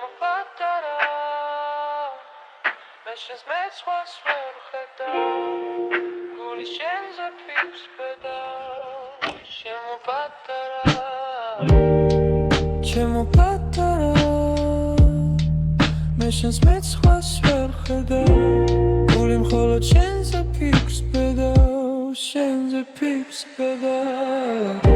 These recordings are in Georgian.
შემოპატარა მე შენს მეცხვას ვერ ხედავ გული შენზე ფიქს ბედავ შემოპატარა მე შენს მეცხვას ვერ ხედავ გული მხოლოდ შენზე ფიქს ბედავ შენზე ფიქს ბედავ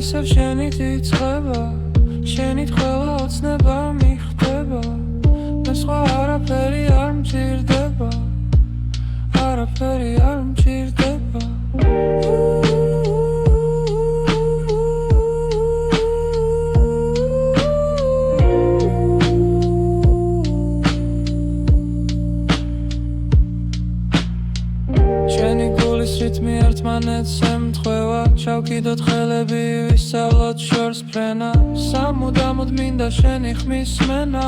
ისევ შენით იწყება შენით ყველა ოცნება მიხდება მე სხვა არაფერი არ მჭირდება არაფერი არ მჭირდება შენი გულის რიტმი ერთმანეთს ემთხვევა ჩავკიდოთ ხელები ვისწავლოთ შორს ფრენა სამუდამოდ მინდა შენი ხმის მენა